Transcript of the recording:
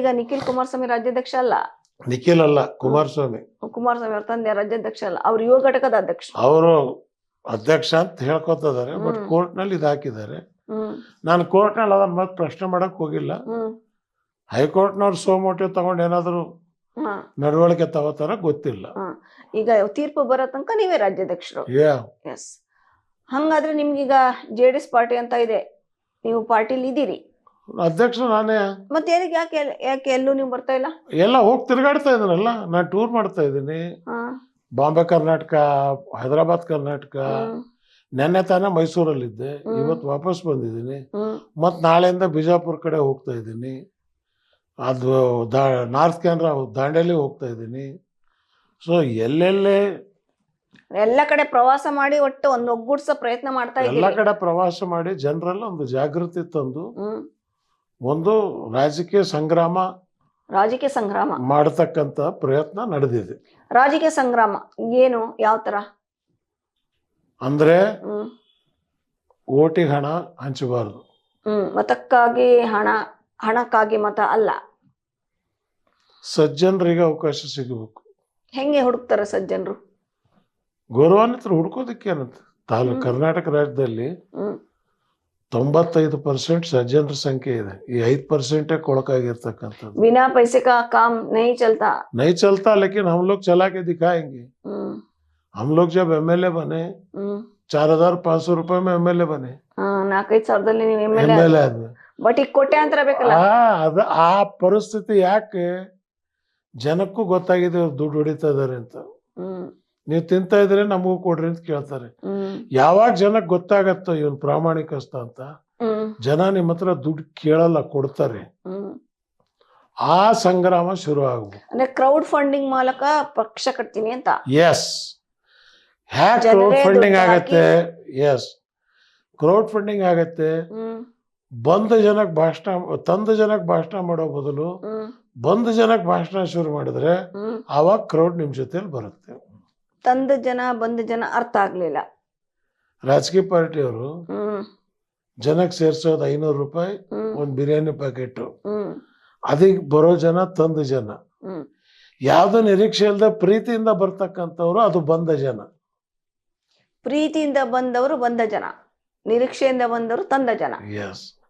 ಈಗ ನಿಖಿಲ್ ಕುಮಾರಸ್ವಾಮಿ ರಾಜ್ಯಾಧ್ಯಕ್ಷ ಅಲ್ಲ. ನಿಖಿಲ್ ಅಲ್ಲ, ಕುಮಾರಸ್ವಾಮಿ. ಕುಮಾರಸ್ವಾಮಿ ಅವ್ರ ತಂದೆ ರಾಜ್ಯಾಧ್ಯಕ್ಷ ಅಲ್ಲ, ಅವ್ರು ಯುವ ಘಟಕದ ಅಧ್ಯಕ್ಷ. ಅವರು ಅಧ್ಯಕ್ಷ ಅಂತ ಹೇಳ್ಕೊತಿದ್ದಾರೆ, ಬಟ್ ಕೋರ್ಟ್ ನಲ್ಲಿ ಇದು ಹಾಕಿದ್ದಾರೆ. ನಾನು ಕೋರ್ಟ್ ನಲ್ಲಿ ಅದನ್ನ ಮತ್ತೆ ಪ್ರಶ್ನೆ ಮಾಡಕ್ ಹೋಗಿಲ್ಲ. ಹೈಕೋರ್ಟ್ ನವ್ರು ಸೋಮೋಟೋ ತಗೊಂಡು ಏನಾದ್ರು ನಡವಳಿಕೆ ತಗೋತಾರ ಗೊತ್ತಿಲ್ಲ. ಈಗ ತೀರ್ಪು ಬರೋ ತನಕ ನೀವೇ ರಾಜ್ಯಾಧ್ಯಕ್ಷರು. Yeah. ಹಂಗಾದ್ರೆ ನಿಮ್ಗೀಗ JDS ಪಾರ್ಟಿ ಅಂತ ಇದೆ, ನೀವು ಪಾರ್ಟಿಲಿ ಇದ್ದೀರಿ, ಅಧ್ಯಕ್ಷ ನಾನೇ. ಮತ್ತೆ ಯಾಕೆ ಎಲ್ಲೂ ನೀವು ಬರ್ತಾ ಇಲ್ಲ? ಎಲ್ಲ ಹೋಗಿ ತಿರ್ಗಾಡ್ತಾ ಇದ್ದೀನಲ್ಲ, ನಾನು ಟೂರ್ ಮಾಡ್ತಾ ಇದ್ದೀನಿ. ಬಾಂಬೆ ಕರ್ನಾಟಕ, ಹೈದರಾಬಾದ್ ಕರ್ನಾಟಕ, ನೆನ್ನೆ ತಾನೇ ಮೈಸೂರಲ್ಲಿದ್ದೆ, ಇವತ್ತು ವಾಪಸ್ ಬಂದಿದ್ದೀನಿ. ಮತ್ ನಾಳೆಯಿಂದ ಬಿಜಾಪುರ ಕಡೆ ಹೋಗ್ತಾ ಇದ್ದೀನಿ. ಅದು ನಾರ್ತ್ ಕ್ಯಾನ್ರಾ ದಾಂಡೇಲಿ ಹೋಗ್ತಾ ಇದ್ದೀನಿ. ಸೊ ಎಲ್ಲೆಲ್ಲೇ ಎಲ್ಲ ಕಡೆ ಪ್ರವಾಸ ಮಾಡಿ ಒಟ್ಟು ಒಂದು ಒಗ್ಗೂಡ್ಸೋ ಪ್ರಯತ್ನ ಮಾಡ್ತಾ ಇದ್ದೀರಿ. ಎಲ್ಲ ಕಡೆ ಪ್ರವಾಸ ಮಾಡಿ ಜನರಲ್ಲಿ ಒಂದು ಜಾಗೃತಿ ತಂದು ಒಂದು ರಾಜಕೀಯ ಸಂಗ್ರಾಮ ಮಾಡತಕ್ಕಂತ ಪ್ರಯತ್ನ ನಡೆದಿದೆ. ರಾಜಕೀಯ ಸಂಗ್ರಾಮ ಏನು, ಯಾವ ತರ ಅಂದ್ರೆ ಓಟಿಗೆ ಹಣ ಹಂಚಬಾರದು, ಮತಕ್ಕಾಗಿ ಹಣಕ್ಕಾಗಿ ಮತ ಅಲ್ಲ, ಸಜ್ಜನರಿಗೆ ಅವಕಾಶ ಸಿಗಬೇಕು. ಹೆಂಗೆ ಹುಡುಕ್ತಾರೆ ಸಜ್ಜನರು? ಗೌರವಾನ್ವಿತರು ಹುಡುಕೋದಕ್ಕೇನಂತ ಕರ್ನಾಟಕ ರಾಜ್ಯದಲ್ಲಿ 95% ಸಜ್ಜನರ ಸಂಖ್ಯೆ ಇದೆ. ಈ 5% ಕೊಳಕಾಗಿರ್ತಕ್ಕಂಥದ್ದು. बिना पैसे का काम नहीं चलता लेकिन हम लोग चला के दिखाएंगे. हम लोग जब MLA बने 4500 रुपए में MLA बने. 4-5 ಸಾವಿರದಲ್ಲಿ ನೀವು MLA ಆದ್ಮೇಲೆ ಬಟ್ ಈಗ ಕೋಟ್ಯಾಂತರ ಬೇಕಲ್ಲ. ಆ ಪರಿಸ್ಥಿತಿ ಯಾಕೆ ಜನಕ್ಕೂ ಗೊತ್ತಾಗಿದೆ, ದುಡ್ಡು ಹೊಡಿತಾ ಇದಾರೆ ಅಂತ. ನೀವು ತಿಂತಾ ಇದ್ರೆ ನಮಗೂ ಕೊಡ್ರಿ ಅಂತ ಕೇಳ್ತಾರೆ. ಯಾವಾಗ ಜನಕ್ಕೆ ಗೊತ್ತಾಗತ್ತೋ ಇವನ್ ಪ್ರಾಮಾಣಿಕಸ್ತ ಅಂತ, ಜನ ನಿಮ್ಮ ಹತ್ರ ದುಡ್ಡು ಕೇಳಲ್ಲ, ಕೊಡ್ತಾರೆ. ಆ ಸಂಗ್ರಾಮ ಶುರು ಆಗ್ಬೇಕು. ಅಂದ್ರೆ ಕ್ರೌಡ್ ಫಂಡಿಂಗ್ ಮೂಲಕ ಪಕ್ಷ ಕಟ್ತೀನಿ ಅಂತ. ಎಸ್, ಹ್ಯಾಕ್ ಕ್ರೌಡ್ ಫಂಡಿಂಗ್ ಆಗತ್ತೆ. ಎಸ್, ಕ್ರೌಡ್ ಫಂಡಿಂಗ್ ಆಗತ್ತೆ. ಬಂದ ಜನಕ್ಕೆ ಭಾಷಣ ಮಾಡೋ ಬದಲು ಬಂದ ಜನಕ್ಕೆ ಭಾಷಣ ಶುರು ಮಾಡಿದ್ರೆ ಆವಾಗ ಕ್ರೌಡ್ ನಿಮ್ ಜೊತೆಲಿ ಬರುತ್ತೆ. ತಂದ ಜನ ಬಂದ ಜನ ಅರ್ಥ ಆಗ್ಲಿಲ್ಲ. ರಾಜಕೀಯ ಪಾರ್ಟಿಯವರು ಜನಕ್ಕೆ ಸೇರ್ಸೋದು 500 ರೂಪಾಯಿ ಒಂದ್ ಬಿರಿಯಾನಿ ಪ್ಯಾಕೆಟ್. ಅದಕ್ಕೆ ಬರೋ ಜನ ತಂದ ಜನ. ಯಾವ್ದು ನಿರೀಕ್ಷೆ ಇಲ್ಲದೆ ಪ್ರೀತಿಯಿಂದ ಬರ್ತಕ್ಕಂಥವ್ರು ಅದು ಬಂದ ಜನ. ಪ್ರೀತಿಯಿಂದ ಬಂದವರು ಬಂದ ಜನ, ನಿರೀಕ್ಷೆಯಿಂದ ಬಂದವರು ತಂದ ಜನ. ಎಸ್.